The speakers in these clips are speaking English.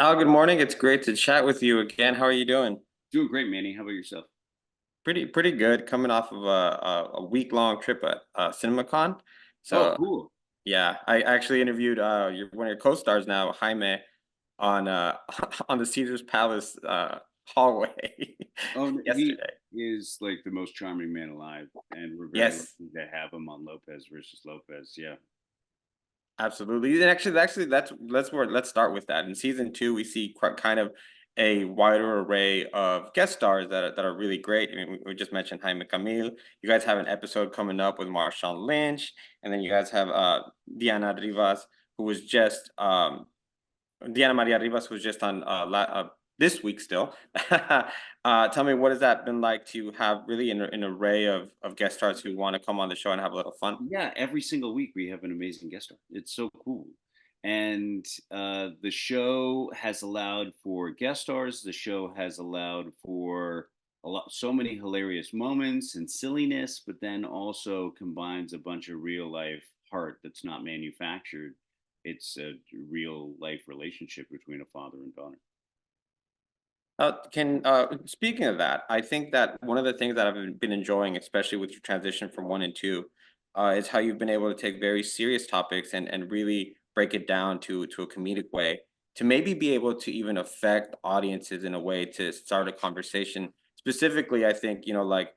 Al, good morning. It's great to chat with you again. How are you doing? Doing great, Manny. How about yourself? Pretty good. Coming off of a week-long trip at CinemaCon. Oh, So cool. yeah, I actually interviewed one of your co-stars now, Jaime, on on the Caesar's Palace hallway He yesterday. is like the most charming man alive, and we're very Yes, lucky to have him on Lopez versus Lopez. Yeah. absolutely. And actually, that's let's start with that. In season two, we see quite kind of a wider array of guest stars that are really great. I mean, we just mentioned Jaime Camil. You guys have an episode coming up with Marshawn Lynch, and then you guys have Diana Rivas, who was just Diana Maria Rivas was just on this week still. Tell me, what has that been like to have really an array of guest stars who want to come on the show and have a little fun? Yeah, every single week we have an amazing guest star. It's so cool. And the show has allowed for guest stars. The show has allowed for so many hilarious moments and silliness, but then also combines a bunch of real life heart that's not manufactured. It's a real life relationship between a father and daughter. Can Speaking of that, I think that one of the things that I've been enjoying, especially with your transition from one and two, is how you've been able to take very serious topics and really break it down to a comedic way to maybe be able to even affect audiences in a way to start a conversation. Specifically, I think like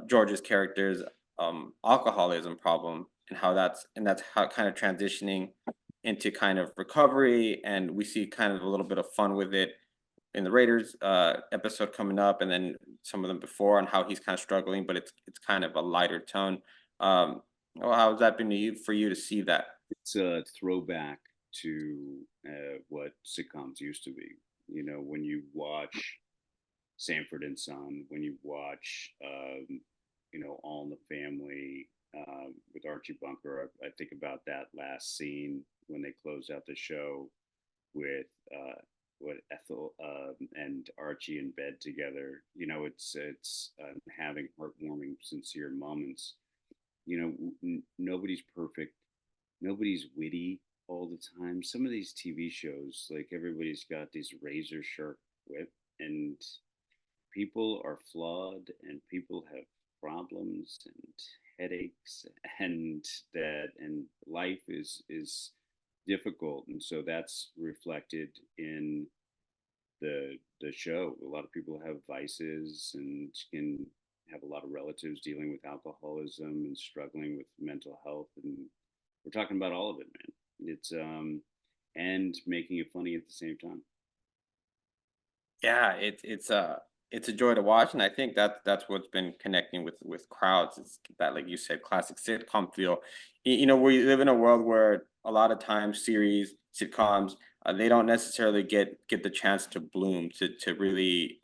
George's character's alcoholism problem and how that's how kind of transitioning into kind of recovery, and we see kind of a little bit of fun with it in the Raiders episode coming up, and then some of them before on how he's kind of struggling, but it's kind of a lighter tone. Well, how's that been to you for you to see that? It's a throwback to what sitcoms used to be. You know, when you watch Sanford and Son, when you watch, All in the Family with Archie Bunker, I think about that last scene when they closed out the show with what Ethel and Archie in bed together. You know, it's having heartwarming, sincere moments. You know, nobody's perfect, nobody's witty all the time. Some of these TV shows, like everybody's got these razor sharp wit, and people are flawed, and people have problems and headaches, and life is difficult, and so that's reflected in the show. A lot of people have vices and can have a lot of relatives dealing with alcoholism and struggling with mental health, and we're talking about all of it, man. It's and making it funny at the same time. Yeah, it's a joy to watch, and I think that's what's been connecting with crowds is that, like you said, classic sitcom feel. We live in a world where a lot of times series, sitcoms, they don't necessarily get the chance to bloom to really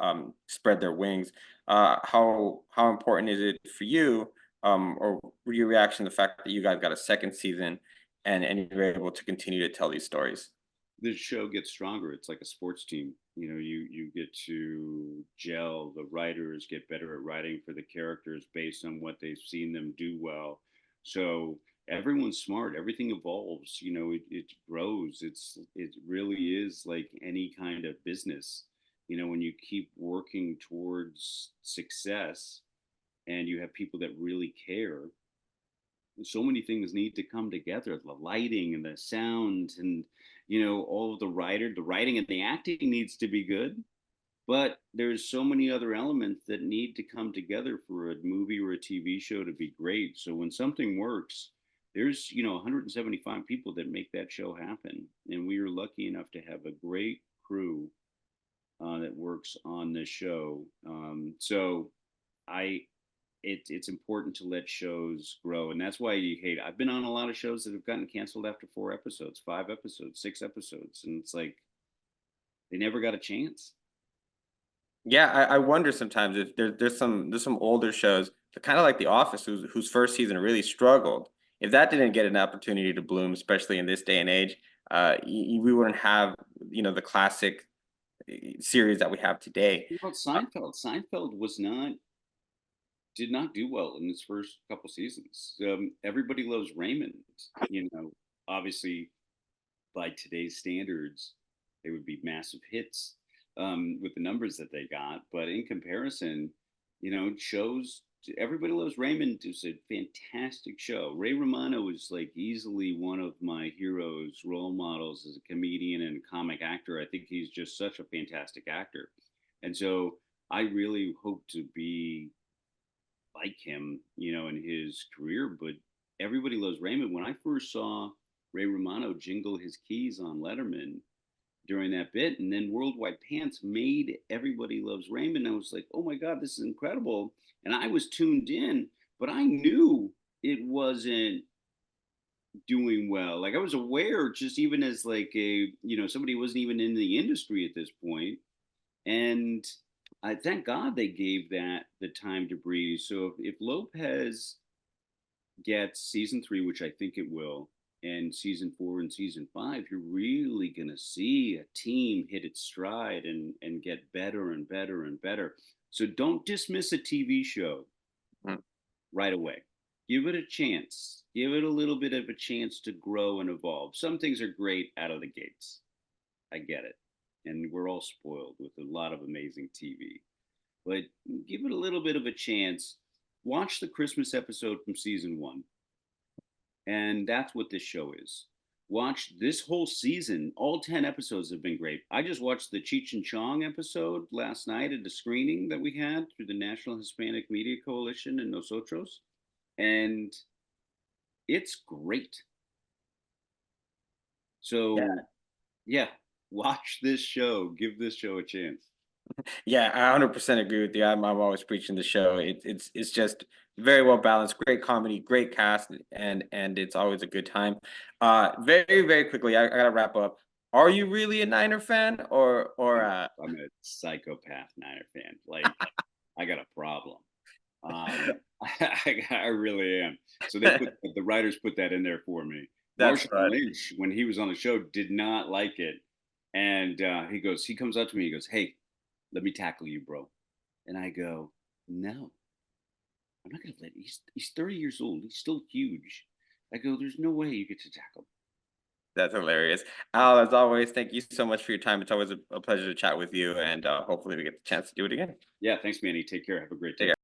spread their wings. How important is it for you, or your reaction to the fact that you guys got a second season and you're able to continue to tell these stories? The show gets stronger. It's like a sports team. You know, you get to gel. The writers get better at writing for the characters based on what they've seen them do well. So everyone's smart. Everything evolves. You know, it grows. It really is like any kind of business. You know, when you keep working towards success and you have people that really care, so many things need to come together, the lighting and the sound, and all of the writing and the acting needs to be good, but there's so many other elements that need to come together for a movie or a TV show to be great. So when something works, there's 175 people that make that show happen, and we are lucky enough to have a great crew that works on this show. So I it's important to let shows grow, and that's why you hate. I've been on a lot of shows that have gotten canceled after 4 episodes, 5 episodes, 6 episodes, and it's like they never got a chance. Yeah, I wonder sometimes if there's some older shows, kind of like The Office, whose first season really struggled. If that didn't get an opportunity to bloom, especially in this day and age, we wouldn't have the classic series that we have today. What about Seinfeld? Seinfeld did not do well in its first couple seasons. Everybody loves Raymond. You know, obviously by today's standards, they would be massive hits with the numbers that they got. But in comparison, shows, Everybody Loves Raymond is a fantastic show. Ray Romano is like easily one of my heroes, role models as a comedian and comic actor. I think he's just such a fantastic actor. And so I really hope to be like him, in his career. But Everybody Loves Raymond, when I first saw Ray Romano jingle his keys on Letterman during that bit, and then Worldwide Pants made Everybody Loves Raymond, I was like, oh my God, this is incredible. And I was tuned in, but I knew it wasn't doing well. Like I was aware, just even as like somebody who wasn't even in the industry at this point. And I thank God they gave that the time to breathe. So if Lopez gets season 3, which I think it will, and season 4 and season 5, you're really gonna see a team hit its stride and get better and better and better. So don't dismiss a TV show Mm. right away. Give it a chance. Give it a little bit of a chance to grow and evolve. Some things are great out of the gates. I get it. And we're all spoiled with a lot of amazing TV. But give it a little bit of a chance. Watch the Christmas episode from season 1. And that's what this show is. Watch this whole season. All 10 episodes have been great. I just watched the Cheech and Chong episode last night at a screening that we had through the National Hispanic Media Coalition in Nosotros. And it's great. So, yeah, watch this show. Give this show a chance. Yeah, I 100% agree with you. I'm always preaching the show. It's just very well balanced, great comedy, great cast, and it's always a good time. Very very quickly, I gotta wrap up. Are you really a Niner fan, or I'm a psychopath Niner fan. Like, I got a problem. I really am. So the writers put that in there for me. that's Marshawn fun? Lynch, when he was on the show, did not like it, and he comes up to me, he goes, "Hey, let me tackle you, bro," and I go, "No, I'm not gonna let. He's 30 years old. He's still huge." I go, "There's no way you get to tackle him." That's hilarious. Al, as always, thank you so much for your time. It's always a pleasure to chat with you, and hopefully we get the chance to do it again. Yeah, thanks, Manny. Take care. Have a great Take day. care.